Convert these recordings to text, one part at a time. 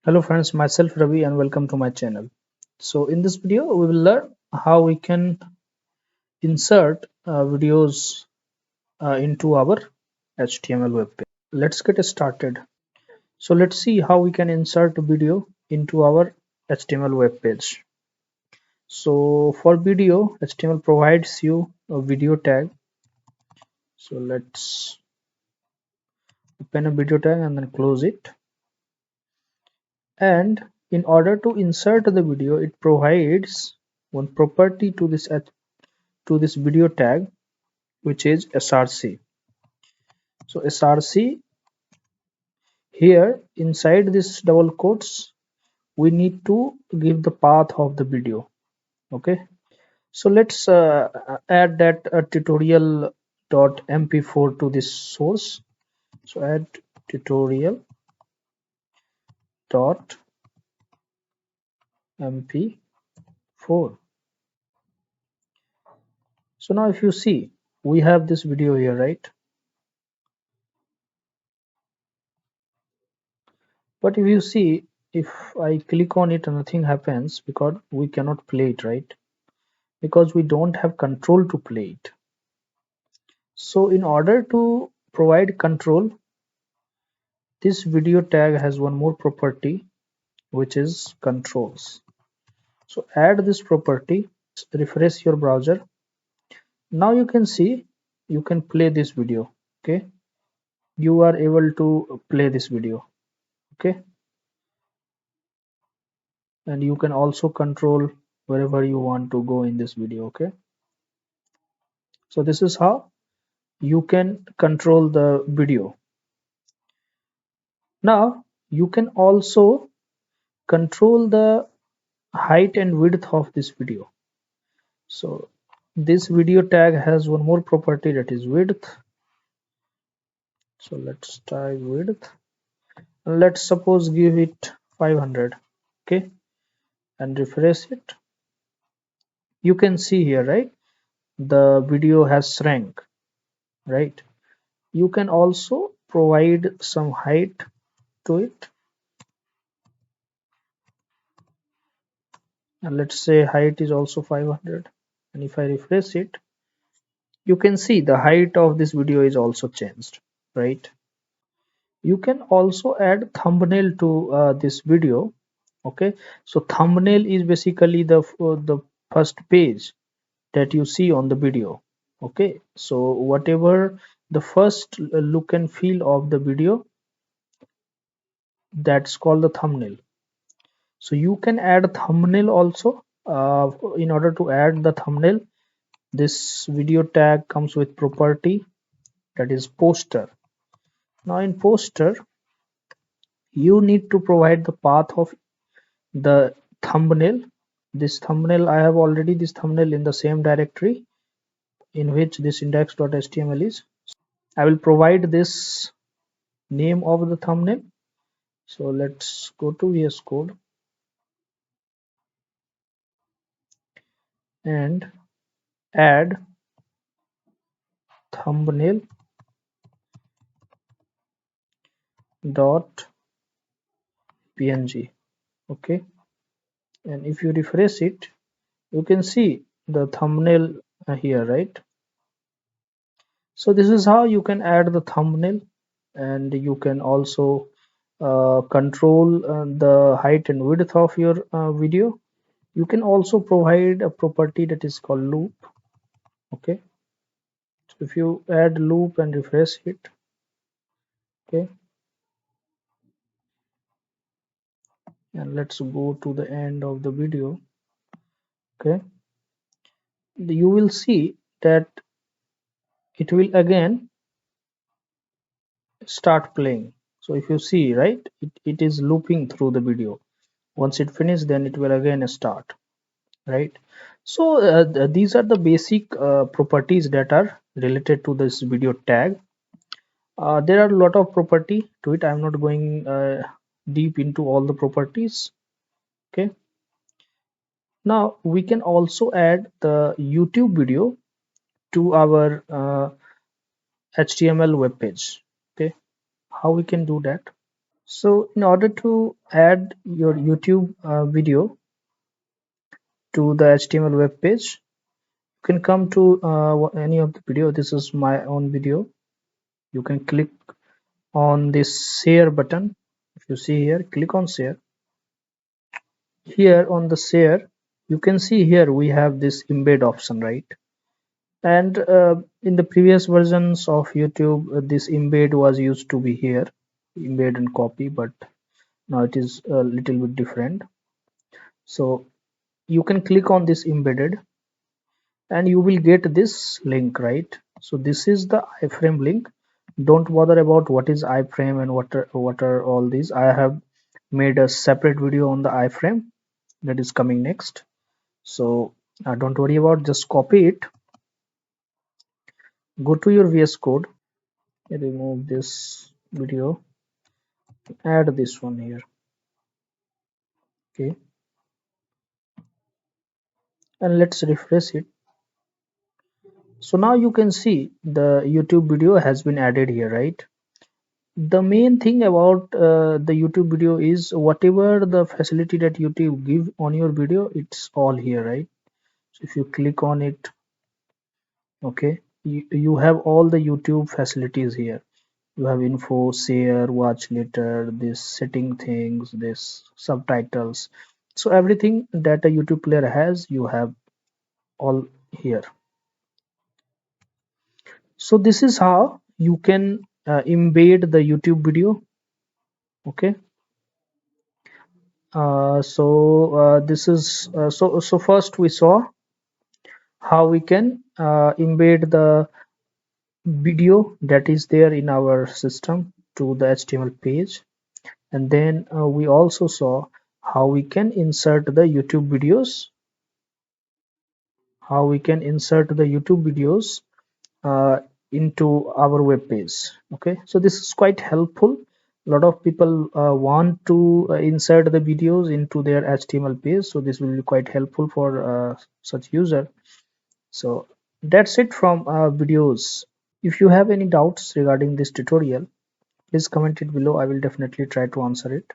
Hello friends, myself Ravi and welcome to my channel. So in this video we will learn how we can insert videos into our HTML web page. Let's get started. So let's see how we can insert a video into our HTML web page. So for video, HTML provides you a video tag. So let's open a video tag and then close it. And in order to insert the video, it provides one property to this video tag, which is src. So src, here inside this double quotes we need to give the path of the video. Okay, so let's add that tutorial.mp4 to this source. So add tutorial.mp4. So now if you see, we have this video here, right? But if you see, if I click on it, nothing happens because we cannot play it, right? Because we don't have control to play it. So in order to provide control, this video tag has one more property, which is controls. So add this property, refresh your browser. Now you can see, you can play this video. Okay, you are able to play this video. Okay, and you can also control wherever you want to go in this video. Okay, so this is how you can control the video. Now you can also control the height and width of this video. So this video tag has one more property, that is width. So let's type width, and let's suppose give it 500. Okay, and refresh it. You can see here, right, the video has shrank, right? You can also provide some height to it, and let's say height is also 500. And if I refresh it, you can see the height of this video is also changed, right? You can also add thumbnail to this video. Okay, so thumbnail is basically the first page that you see on the video. Okay, so whatever the first look and feel of the video, that's called the thumbnail. So you can add thumbnail also. In order to add the thumbnail, this video tag comes with property, that is poster. Now in poster, you need to provide the path of the thumbnail. This thumbnail, I have already this thumbnail in the same directory in which this index.html is. I will provide this name of the thumbnail. So let's go to VS Code and add thumbnail dot png. Okay, and if you refresh it, you can see the thumbnail here, right? So this is how you can add the thumbnail, and you can also control the height and width of your video. You can also provide a property that is called loop. Okay, so if you add loop and refresh it, okay, and let's go to the end of the video. Okay, you will see that it will again start playing. So if you see, right, it is looping through the video. Once it finishes, then it will again start, right? So these are the basic properties that are related to this video tag. There are a lot of property to it. I'm not going deep into all the properties. Okay, now we can also add the YouTube video to our HTML web page. Okay, how we can do that? So in order to add your YouTube video to the HTML web page, you can come to any of the video. This is my own video. You can click on this share button. If you see here, click on share. Here on the share, you can see here we have this embed option, right? And in the previous versions of YouTube, this embed was used to be here, embed and copy, but now it is a little bit different. So you can click on this embedded and you will get this link, right? So this is the iframe link. Don't bother about what is iframe and what are all these. I have made a separate video on the iframe that is coming next. So don't worry about, just copy it, go to your VS Code, remove this video, add this one here. Okay, and let's refresh it. So now you can see the YouTube video has been added here, right? The main thing about the YouTube video is whatever the facility that YouTube give on your video, it's all here, right? So if you click on it, okay, you have all the YouTube facilities here. You have info, share, watch later, this setting things, this subtitles. So everything that a YouTube player has, you have all here. So this is how you can embed the YouTube video. Okay. This is so first we saw how we can embed the video that is there in our system to the HTML page, and then we also saw how we can insert the YouTube videos, uh, into our web page. Okay, so this is quite helpful. A lot of people want to insert the videos into their HTML page, so this will be quite helpful for such user. So that's it from videos. If you have any doubts regarding this tutorial, please comment it below. I will definitely try to answer it.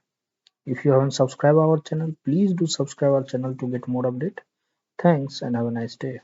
If you haven't subscribed our channel, please do subscribe our channel to get more update. Thanks and have a nice day.